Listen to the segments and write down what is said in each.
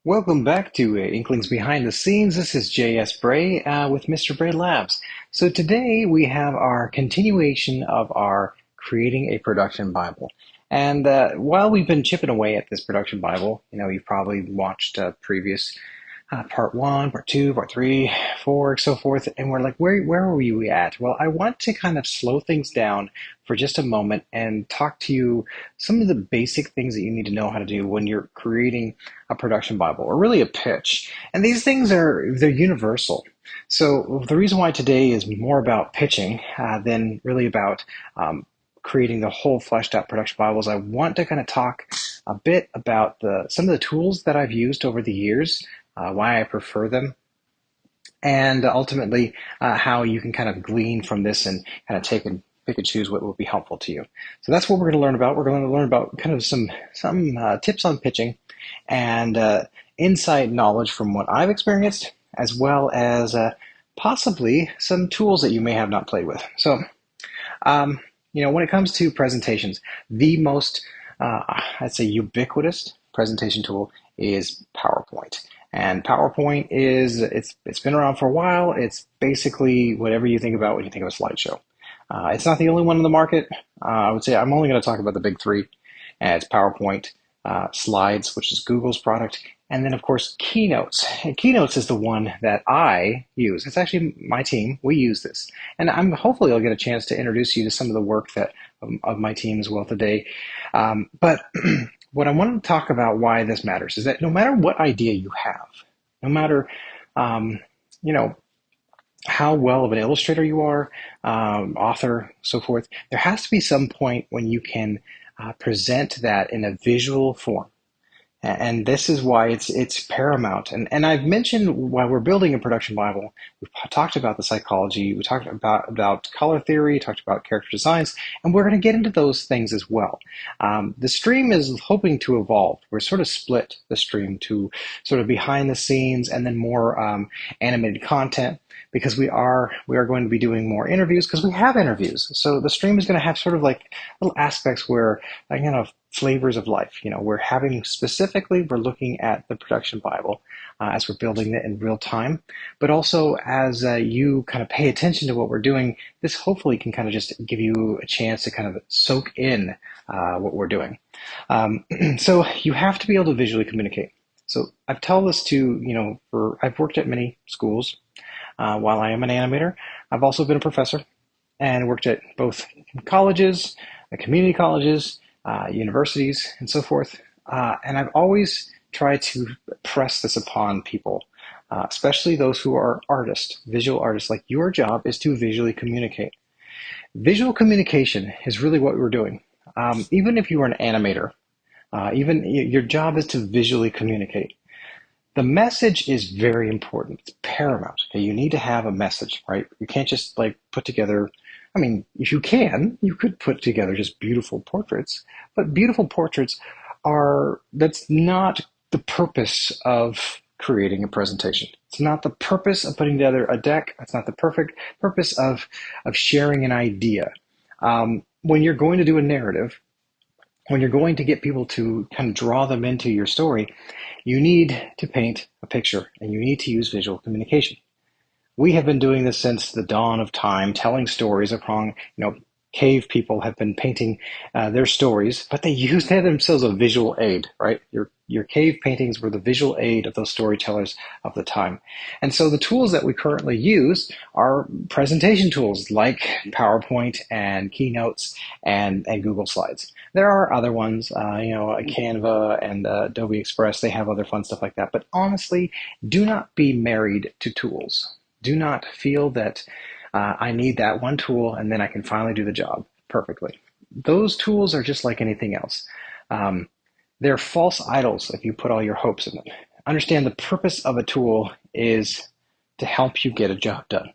Welcome back to Inklings Behind the Scenes. This is J.S. Bray with Mr. Bray Labs. So today we have our continuation of our Creating a Production Bible. And while we've been chipping away at this production Bible, you've probably watched previous part one, part two, part three, four, so forth. And we're like, where are we at? Well, I want to kind of slow things down for just a moment and talk to you some of the basic things that you need to know how to do when you're creating a production Bible or really a pitch. And these things they're universal. So the reason why today is more about pitching than really about creating the whole fleshed out production Bibles. I want to kind of talk a bit about some of the tools that I've used over the years, why I prefer them, and ultimately how you can kind of glean from this and kind of pick and choose what will be helpful to you. So that's what we're going to learn about. We're going to learn about kind of some tips on pitching and inside knowledge from what I've experienced, as well as possibly some tools that you may have not played with. So, when it comes to presentations, the most, I'd say, ubiquitous presentation tool is PowerPoint. And PowerPoint it's been around for a while. It's basically whatever you think about when you think of a slideshow. It's not the only one in the market. I would say I'm only going to talk about the big three. And it's PowerPoint, Slides, which is Google's product, and then of course Keynotes. And Keynotes is the one that I use. It's actually my team. We use this, and hopefully I'll get a chance to introduce you to some of the work of my team as well today. But what I want to talk about why this matters is that no matter what idea you have, no matter how well of an illustrator you are, author, so forth, there has to be some point when you can present that in a visual form. And this is why it's paramount. And I've mentioned while we're building a production Bible, we've talked about the psychology, we talked about color theory, talked about character designs, and we're going to get into those things as well. The stream is hoping to evolve. We're sort of split the stream to sort of behind the scenes and then more animated content, because we are going to be doing more interviews because we have interviews. So the stream is going to have sort of like little aspects where flavors of life. We're looking at the production Bible as we're building it in real time, but also as you kind of pay attention to what we're doing, this hopefully can kind of just give you a chance to kind of soak in what we're doing. So you have to be able to visually communicate. So I've told this to, I've worked at many schools. While I am an animator, I've also been a professor and worked at both colleges, community colleges, universities, and so forth. And I've always tried to press this upon people, especially those who are artists, visual artists. Like, your job is to visually communicate. Visual communication is really what we're doing. Even if you are an animator, even your job is to visually communicate. The message is very important. It's paramount. Okay? You need to have a message, right? You can't just put together, if you could put together just beautiful portraits, but beautiful portraits that's not the purpose of creating a presentation. It's not the purpose of putting together a deck. It's not the perfect purpose of sharing an idea. When you're going to do a narrative, when you're going to get people to kind of draw them into your story, you need to paint a picture and you need to use visual communication. We have been doing this since the dawn of time, telling stories upon, cave people have been painting their stories, but they used themselves a visual aid, right? Your cave paintings were the visual aid of those storytellers of the time. And so the tools that we currently use are presentation tools like PowerPoint and Keynotes and Google Slides. There are other ones, Canva and Adobe Express. They have other fun stuff like that. But honestly, do not be married to tools. Do not feel that I need that one tool and then I can finally do the job perfectly. Those tools are just like anything else. They're false idols if you put all your hopes in them. Understand the purpose of a tool is to help you get a job done,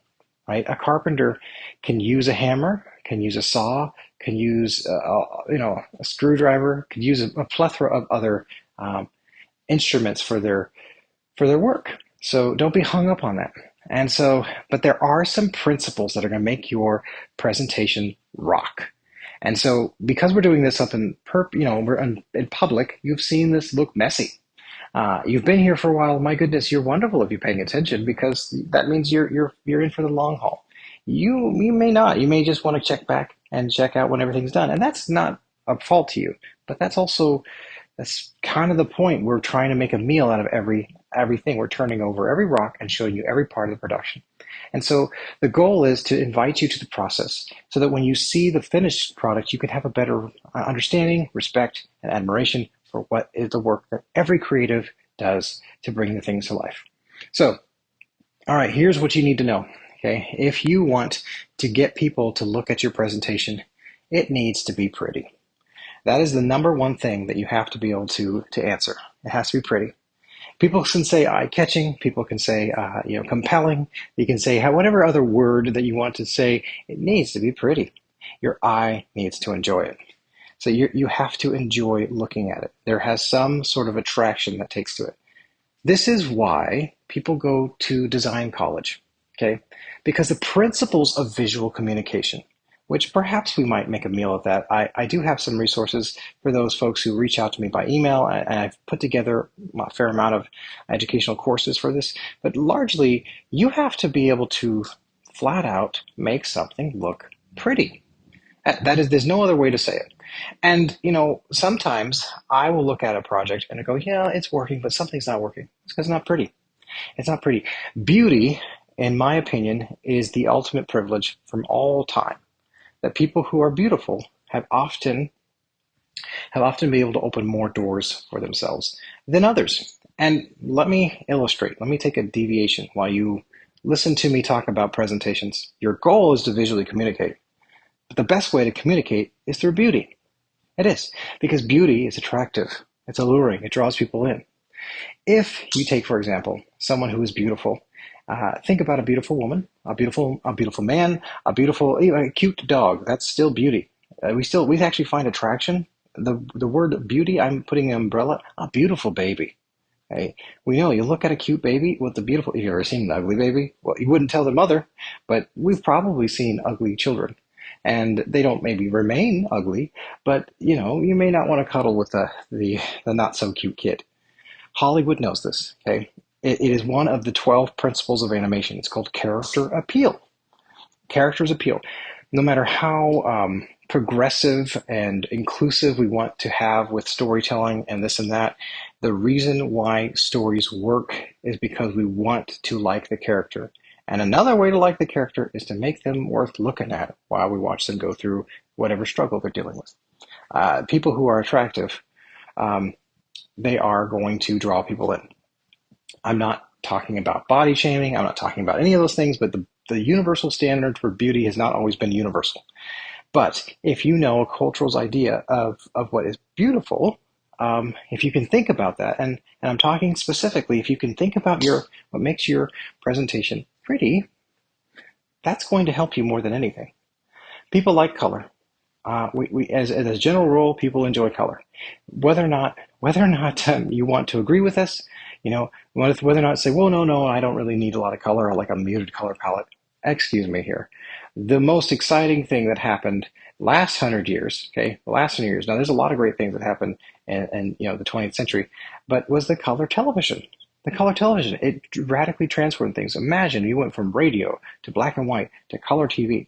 right? A carpenter can use a hammer, can use a saw, can use a screwdriver, can use a plethora of other instruments for their work. So don't be hung up on that. And so, but there are some principles that are going to make your presentation rock. And so, because we're doing this up we're in public, you've seen this look messy. You've been here for a while. My goodness, you're wonderful if you're paying attention because that means you're in for the long haul. You may not. You may just want to check back and check out when everything's done, and that's not a fault to you. But that's kind of the point. We're trying to make a meal out of everything. We're turning over every rock and showing you every part of the production. And so the goal is to invite you to the process so that when you see the finished product, you can have a better understanding, respect, and admiration for what is the work that every creative does to bring the things to life. So, all right, here's what you need to know. Okay, if you want to get people to look at your presentation, it needs to be pretty. That is the number one thing that you have to be able to answer. It has to be pretty. People can say eye-catching. People can say, compelling. You can say whatever other word that you want to say. It needs to be pretty. Your eye needs to enjoy it. So you have to enjoy looking at it. There has some sort of attraction that takes to it. This is why people go to design college, okay? Because the principles of visual communication, which perhaps we might make a meal of that. I do have some resources for those folks who reach out to me by email, and I've put together a fair amount of educational courses for this. But largely, you have to be able to flat out make something look pretty. That is, there's no other way to say it. And, sometimes I will look at a project and I go, yeah, it's working, but something's not working. It's because it's not pretty. It's not pretty. Beauty, in my opinion, is the ultimate privilege from all time. That people who are beautiful have often been able to open more doors for themselves than others. And let me illustrate. Let me take a deviation while you listen to me talk about presentations. Your goal is to visually communicate. But the best way to communicate is through beauty. It is, because beauty is attractive. It's alluring. It draws people in. If you take, for example, someone who is beautiful, think about a beautiful woman, a beautiful man, even a cute dog. That's still beauty. We actually find attraction. The word beauty, I'm putting an umbrella. A beautiful baby. Okay? We know you look at a cute baby with the beautiful. Have you ever seen an ugly baby? Well, you wouldn't tell the mother, but we've probably seen ugly children, and they don't maybe remain ugly, but you may not want to cuddle with the not so cute kid. Hollywood knows this. Okay. It is one of the 12 principles of animation. It's called character appeal. Characters appeal. No matter how progressive and inclusive we want to have with storytelling and this and that, the reason why stories work is because we want to like the character. And another way to like the character is to make them worth looking at while we watch them go through whatever struggle they're dealing with. People who are attractive, they are going to draw people in. I'm not talking about body shaming. I'm not talking about any of those things, but the universal standard for beauty has not always been universal. But if you know a cultural's idea of what is beautiful, if you can think about that, and I'm talking specifically, if you can think about what makes your presentation pretty, that's going to help you more than anything. People like color. As a general rule, people enjoy color. Whether or not you want to agree with us, whether or not say, well, no, I don't really need a lot of color. I like a muted color palette. Excuse me here. The most exciting thing that happened last 100 years, okay, the last 100 years. Now, there's a lot of great things that happened in the 20th century, but was the color television. The color television, it radically transformed things. Imagine you went from radio to black and white to color TV,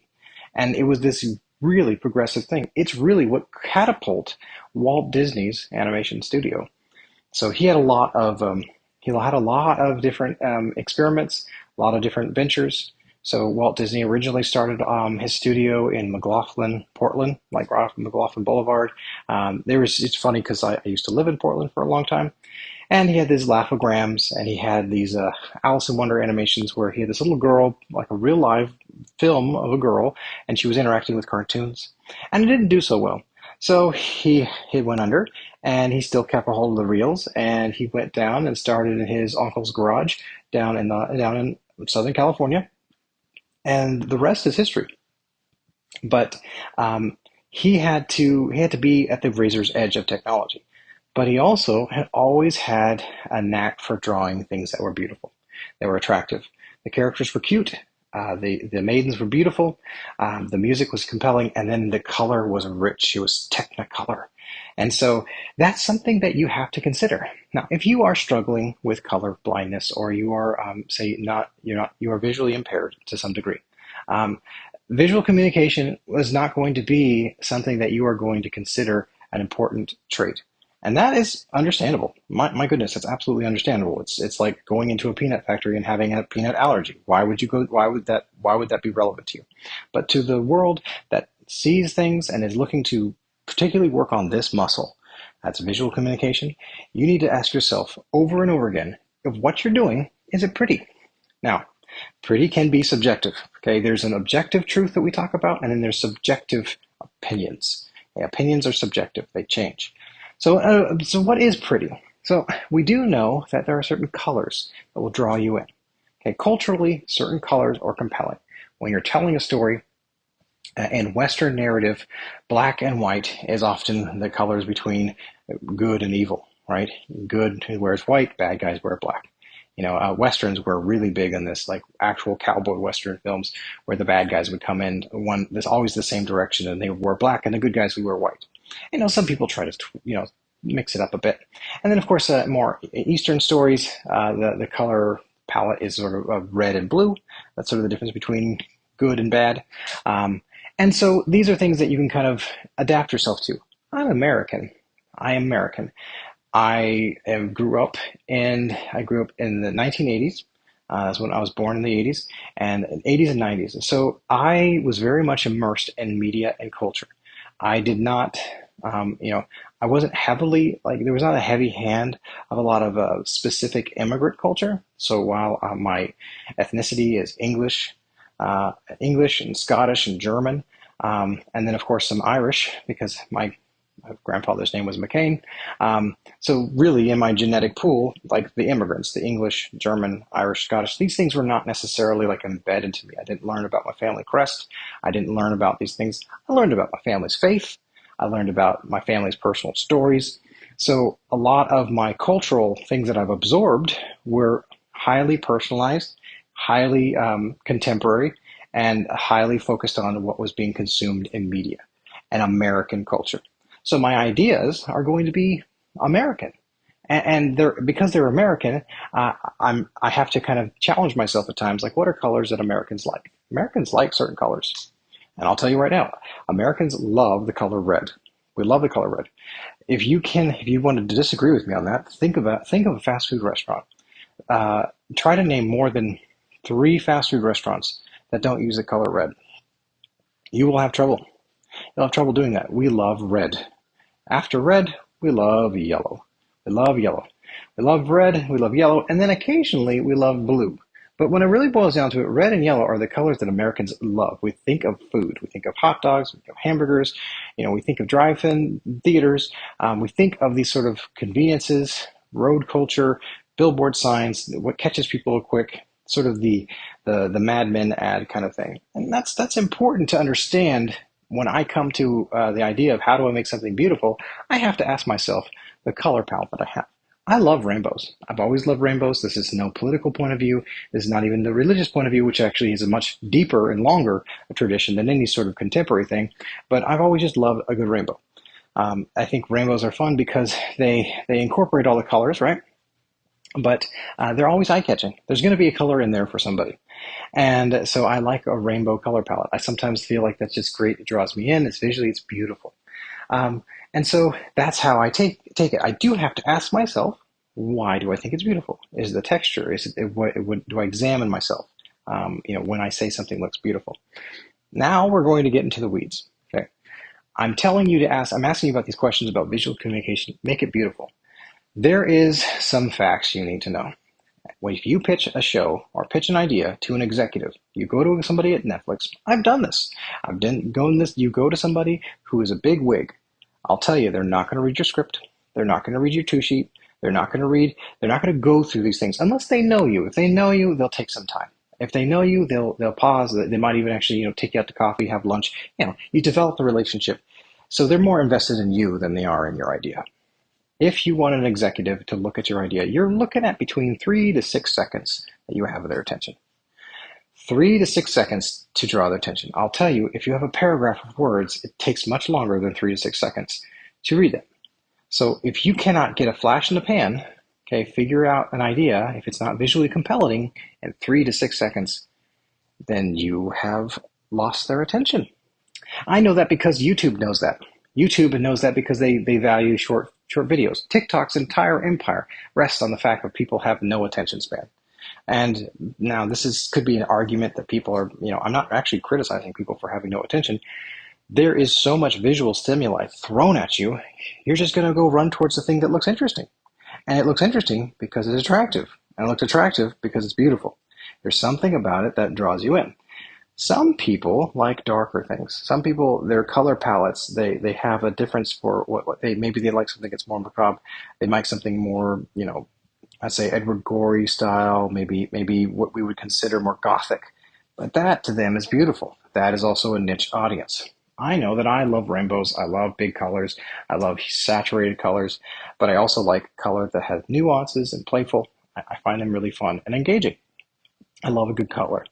and it was this really progressive thing. It's really what catapulted Walt Disney's animation studio. So he had a lot of different experiments, a lot of different ventures. So Walt Disney originally started his studio in McLaughlin, Portland, like right off McLaughlin Boulevard. It's funny because I used to live in Portland for a long time. And he had these laughograms, and he had these Alice in Wonder animations where he had this little girl, like a real live film of a girl, and she was interacting with cartoons. And it didn't do so well. So he went under, and he still kept a hold of the reels, and he went down and started in his uncle's garage down in Southern California. And the rest is history. But he had to be at the razor's edge of technology. But he also had always had a knack for drawing things that were beautiful. They were attractive. The characters were cute. The maidens were beautiful. The music was compelling. And then the color was rich. It was technicolor. And so that's something that you have to consider. Now, if you are struggling with color blindness, or you are, say, you are visually impaired to some degree, um, visual communication was not going to be something that you are going to consider an important trait. And that is understandable. My goodness, that's absolutely understandable. It's like going into a peanut factory and having a peanut allergy. Why would you go? Why would that be relevant to you? But to the world that sees things and is looking to particularly work on this muscle, that's visual communication, you need to ask yourself over and over again, if what you're doing, is it pretty? Now, pretty can be subjective. Okay, there's an objective truth that we talk about, and then there's subjective opinions. Okay, opinions are subjective; they change. So what is pretty? So we do know that there are certain colors that will draw you in. Okay, culturally, certain colors are compelling. When you're telling a story, in Western narrative, black and white is often the colors between good and evil, right? Good wears white, bad guys wear black. Westerns were really big on this, like actual cowboy Western films, where the bad guys would come in there's always the same direction, and they wore black, and the good guys would wear white. Some people try to, mix it up a bit. And then, of course, more Eastern stories, the color palette is sort of red and blue. That's sort of the difference between good and bad. And so these are things that you can kind of adapt yourself to. I'm American. I am American. I grew up in the 1980s. That's when I was born, in the 80s, and 80s and 90s. And so I was very much immersed in media and culture. I did not, I wasn't heavily, there was not a heavy hand of a lot of specific immigrant culture. So while my ethnicity is English and Scottish and German, and then of course some Irish, because my grandfather's name was McCain. So really in my genetic pool, like the immigrants, the English, German, Irish, Scottish, these things were not necessarily like embedded into me. I didn't learn about my family crest. I didn't learn about these things. I learned about my family's faith. I learned about my family's personal stories. So a lot of my cultural things that I've absorbed were highly personalized, highly contemporary, and highly focused on what was being consumed in media and American culture. So my ideas are going to be American, and because they're American, I have to kind of challenge myself at times. Like, what are colors that Americans like? Americans like certain colors, and I'll tell you right now, Americans love the color red. We love the color red. If you wanted to disagree with me on that, think of a fast food restaurant. Try to name more than 3 fast food restaurants that don't use the color red. You will have trouble. You'll have trouble doing that. We love red. After red, we love yellow. We love yellow. We love red, we love yellow, and then occasionally we love blue. But when it really boils down to it, red and yellow are the colors that Americans love. We think of food. We think of hot dogs. We think of hamburgers. We think of drive-in theaters. We think of these sort of conveniences, road culture, billboard signs, what catches people quick, sort of the Mad Men ad kind of thing. And that's important to understand. When I come to the idea of how do I make something beautiful, I have to ask myself the color palette that I have. I love rainbows. I've always loved rainbows. This is no political point of view. This is not even the religious point of view, which actually is a much deeper and longer tradition than any sort of contemporary thing. But I've always just loved a good rainbow. I think rainbows are fun because they incorporate all the colors, right? But they're always eye-catching. There's going to be a color in there for somebody. And so I like a rainbow color palette. I sometimes feel like that's just great. It draws me in. It's beautiful. And so that's how I take it. I do have to ask myself, why do I think it's beautiful? Is it the texture? Do I examine myself? When I say something looks beautiful. Now we're going to get into the weeds. Okay. I'm asking you about these questions about visual communication. Make it beautiful. There is some facts you need to know. If you pitch a show or pitch an idea to an executive, you go to somebody at Netflix. I've done this. You go to somebody who is a big wig. I'll tell you, they're not going to read your script. They're not going to read your 2-sheet. They're not going to go through these things unless they know you. If they know you, they'll take some time. If they know you, they'll pause. They might even actually, take you out to coffee, have lunch. You develop the relationship. So they're more invested in you than they are in your idea. If you want an executive to look at your idea, you're looking at between 3 to 6 seconds that you have their attention. 3 to 6 seconds to draw their attention. I'll tell you, if you have a paragraph of words, it takes much longer than 3 to 6 seconds to read them. So if you cannot get a flash in the pan, okay, figure out an idea, if it's not visually compelling in 3 to 6 seconds, then you have lost their attention. I know that because YouTube knows that. YouTube knows that because they value short videos. TikTok's entire empire rests on the fact that people have no attention span. And now could be an argument that people are, I'm not actually criticizing people for having no attention. There is so much visual stimuli thrown at you, you're just going to go run towards the thing that looks interesting. And it looks interesting because it's attractive. And it looks attractive because it's beautiful. There's something about it that draws you in. Some people like darker things. Some people, their color palettes, they have a difference for what maybe they like something that's more macabre. They like something more, I'd say Edward Gorey style, maybe what we would consider more gothic. But that to them is beautiful. That is also a niche audience. I know that I love rainbows. I love big colors. I love saturated colors. But I also like color that has nuances and playful. I find them really fun and engaging. I love a good color.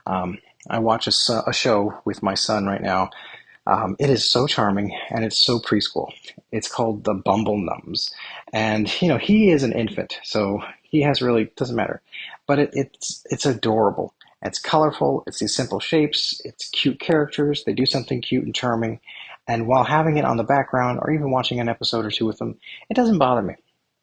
I watch a show with my son right now. It is so charming and it's so preschool. It's called The Bumble Numbs. And, he is an infant, so he has really, doesn't matter. But it's adorable. It's colorful. It's these simple shapes. It's cute characters. They do something cute and charming. And while having it on the background or even watching an episode or two with them, it doesn't bother me.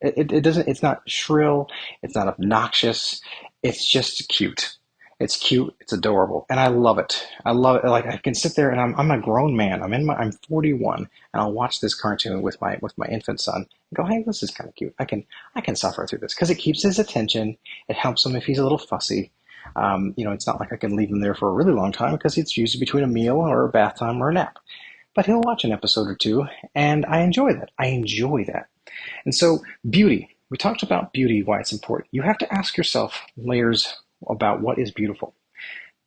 It doesn't, it's not shrill. It's not obnoxious. It's just cute. It's cute. It's adorable. And I love it. I love it. Like I can sit there and I'm a grown man. I'm 41 and I'll watch this cartoon with my infant son and go, hey, this is kind of cute. I can suffer through this because it keeps his attention. It helps him if he's a little fussy. It's not like I can leave him there for a really long time because it's usually between a meal or a bath time or a nap. But he'll watch an episode or two and I enjoy that. And so beauty. We talked about beauty, why it's important. You have to ask yourself layers about what is beautiful.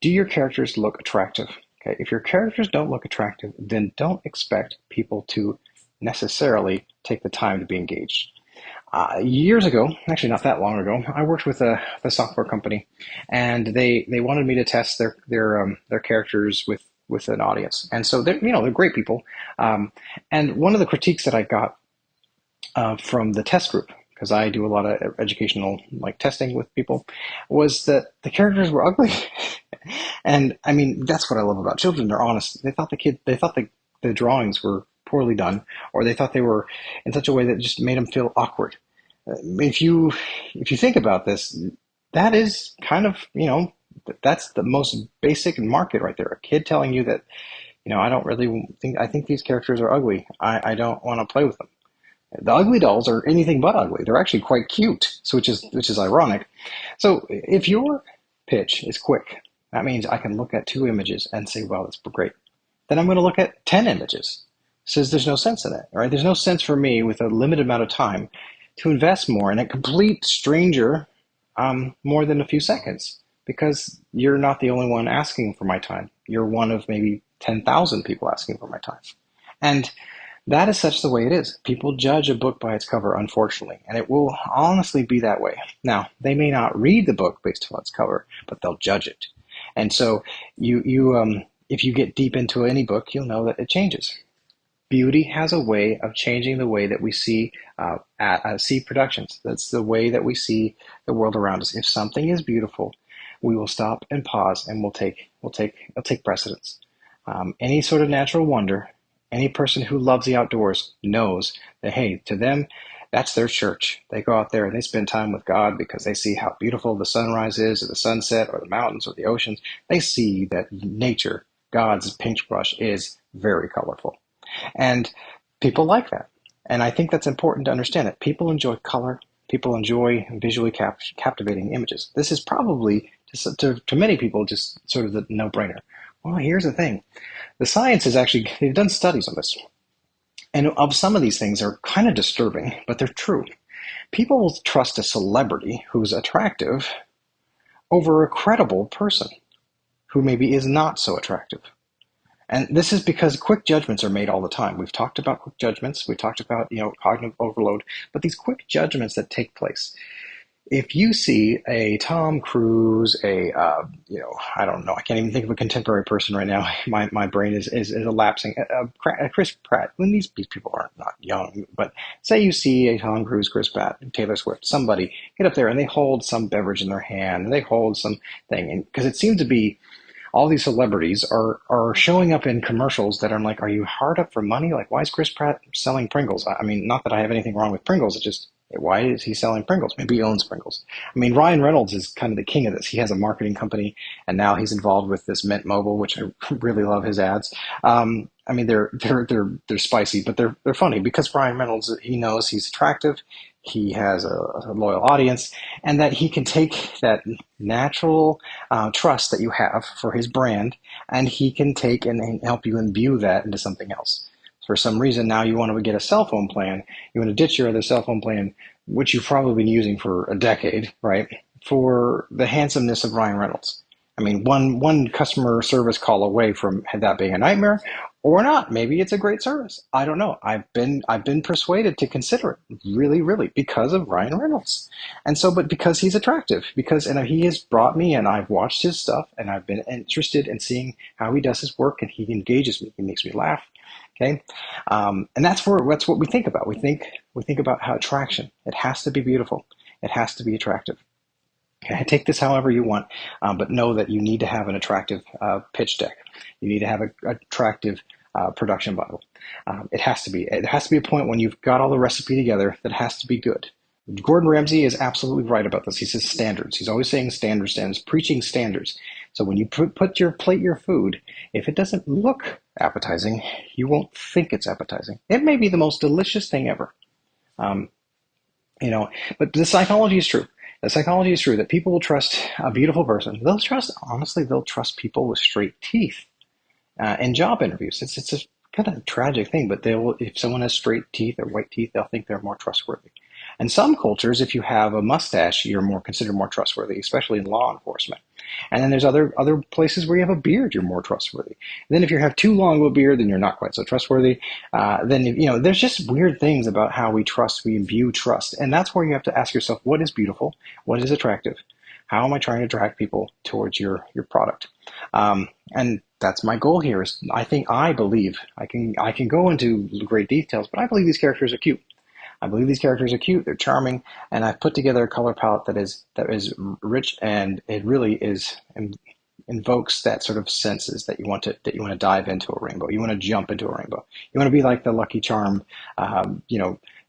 Do your characters look attractive? Okay, if your characters don't look attractive, then don't expect people to necessarily take the time to be engaged. Years ago, actually not that long ago, I worked with a software company, and they wanted me to test their characters with an audience. And so they're great people. And one of the critiques that I got from the test group, because I do a lot of educational testing with people, was that the characters were ugly. And I mean, that's what I love about children. They're honest. They thought the drawings were poorly done, or they thought they were in such a way that just made them feel awkward. If you think about this, that is kind of, that's the most basic market right there. A kid telling you that, I think these characters are ugly. I don't want to play with them. The ugly dolls are anything but ugly. They're actually quite cute, so which is ironic. So if your pitch is quick, that means I can look at 2 images and say, well, that's great. Then I'm going to look at 10 images. Says there's no sense in it, right? There's no sense for me with a limited amount of time to invest more in a complete stranger more than a few seconds, because you're not the only one asking for my time. You're one of maybe 10,000 people asking for my time. And that is such the way it is. People judge a book by its cover, unfortunately, and it will honestly be that way. Now, they may not read the book based on its cover, but they'll judge it. And so if you get deep into any book, you'll know that it changes. Beauty has a way of changing the way that we see productions. That's the way that we see the world around us. If something is beautiful, we will stop and pause, and we'll take precedence. Any sort of natural wonder, any person who loves the outdoors knows that, hey, to them, that's their church. They go out there and they spend time with God because they see how beautiful the sunrise is, or the sunset, or the mountains, or the oceans. They see that nature, God's paintbrush, is very colorful. And people like that. And I think that's important to understand, that people enjoy color. People enjoy visually captivating images. This is probably, to many people, just sort of the no-brainer. Well, here's the thing. The science is actually, they've done studies on this. And of some of these things are kind of disturbing, but they're true. People will trust a celebrity who's attractive over a credible person who maybe is not so attractive. And this is because quick judgments are made all the time. We've talked about quick judgments. We talked about, cognitive overload. But these quick judgments that take place, If you see a Tom Cruise, I don't know, I can't even think of a contemporary person right now. My brain is elapsing. A Chris Pratt. When these people are not young, but say you see a Tom Cruise, Chris Pratt, Taylor Swift, somebody get up there and they hold some beverage in their hand, and they hold some thing, and because it seems to be all these celebrities are showing up in commercials that I'm like, are you hard up for money? Like, why is Chris Pratt selling Pringles? I mean, not that I have anything wrong with Pringles. It's just, why is he selling Pringles? Maybe he owns Pringles. I mean, Ryan Reynolds is kind of the king of this. He has a marketing company, and now he's involved with this Mint Mobile, which I really love his ads. I mean, they're spicy, but they're funny because Ryan Reynolds, he knows he's attractive. He has a loyal audience, and that he can take that natural trust that you have for his brand, and he can take and help you imbue that into something else. For some reason, now you want to get a cell phone plan. You want to ditch your other cell phone plan, which you've probably been using for a decade, right? For the handsomeness of Ryan Reynolds. I mean, one customer service call away from that being a nightmare, or not. Maybe it's a great service. I don't know. I've been persuaded to consider it, really, really, because of Ryan Reynolds, and so, but because he's attractive, because and he has brought me, and I've watched his stuff, and I've been interested in seeing how he does his work, and he engages me. He makes me laugh. Okay, and that's what we think about. We think about how attraction. It has to be beautiful. It has to be attractive. Okay, take this however you want, but know that you need to have an attractive pitch deck. You need to have an attractive production Bible. It has to be. It has to be a point when you've got all the recipe together that has to be good. Gordon Ramsay is absolutely right about this. He says standards. He's always saying standards, preaching standards. So when you plate your food, if it doesn't look appetizing, you won't think it's appetizing. It may be the most delicious thing ever. Um, but the psychology is true. The psychology is true that people will trust a beautiful person. Honestly, they'll trust people with straight teeth in job interviews. It's a kind of tragic thing, but if someone has straight teeth or white teeth, they'll think they're more trustworthy. In some cultures, if you have a mustache, you're considered more trustworthy, especially in law enforcement. And then there's other places where you have a beard, you're more trustworthy. And then if you have too long of a beard, then you're not quite so trustworthy. Then there's just weird things about how we trust, we imbue trust, and that's where you have to ask yourself, what is beautiful, what is attractive, how am I trying to attract people towards your product? And that's my goal here. I believe I can go into great details, but I believe these characters are cute. I believe these characters are cute, they're charming, and I've put together a color palette that is rich, and it really invokes that sort of senses that you want to dive into a rainbow. You want to jump into a rainbow. You want to be like the Lucky Charm,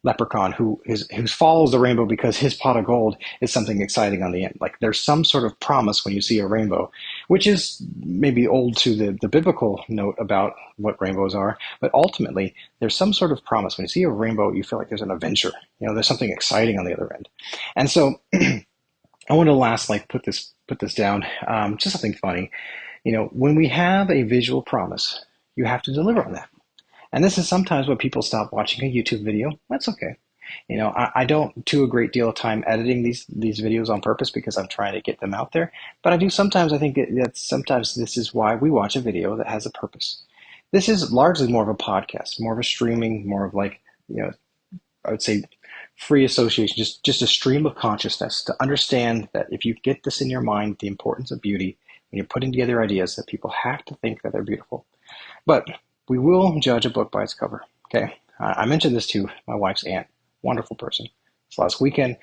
leprechaun who follows the rainbow because his pot of gold is something exciting on the end. Like there's some sort of promise when you see a rainbow, which is maybe old to the biblical note about what rainbows are, but ultimately there's some sort of promise. When you see a rainbow, you feel like there's an adventure. There's something exciting on the other end. And so I want to put this down, just something funny. When we have a visual promise, you have to deliver on that. And this is sometimes when people stop watching a YouTube video. That's okay. I don't do a great deal of time editing these videos on purpose because I'm trying to get them out there. But I do sometimes. I think that sometimes this is why we watch a video that has a purpose. This is largely more of a podcast, more of a streaming, more of like, I would say free association, just a stream of consciousness to understand that if you get this in your mind, the importance of beauty, when you're putting together ideas, that people have to think that they're beautiful. But we will judge a book by its cover. Okay, I mentioned this to my wife's aunt, wonderful person. This last weekend,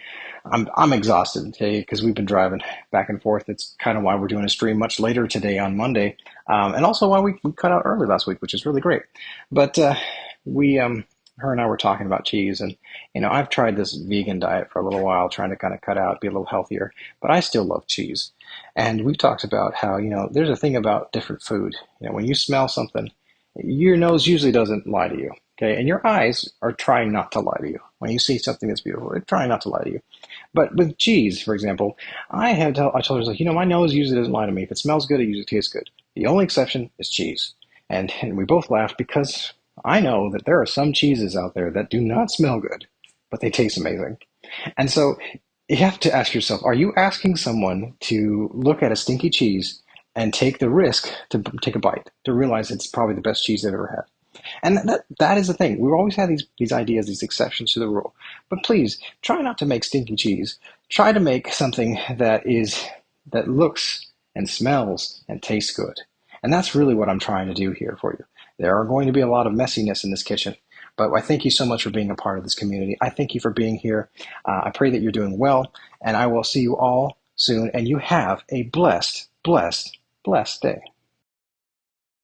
I'm exhausted today because we've been driving back and forth. It's kind of why we're doing a stream much later today on Monday, and also why we cut out early last week, which is really great. But her and I were talking about cheese, and I've tried this vegan diet for a little while, trying to kind of cut out, be a little healthier, but I still love cheese. And we've talked about how there's a thing about different food. When you smell something, your nose usually doesn't lie to you, okay? And your eyes are trying not to lie to you. When you see something that's beautiful, they're trying not to lie to you. But with cheese, for example, I told her, my nose usually doesn't lie to me. If it smells good, it usually tastes good. The only exception is cheese. And we both laughed because I know that there are some cheeses out there that do not smell good, but they taste amazing. And so you have to ask yourself, are you asking someone to look at a stinky cheese and take the risk to take a bite, to realize it's probably the best cheese they've ever had? And that is the thing. We always have these ideas, these exceptions to the rule. But please try not to make stinky cheese. Try to make something that looks and smells and tastes good. And that's really what I'm trying to do here for you. There are going to be a lot of messiness in this kitchen, but I thank you so much for being a part of this community. I thank you for being here. I pray that you're doing well, and I will see you all soon. And you have a blessed, blessed, blessed day.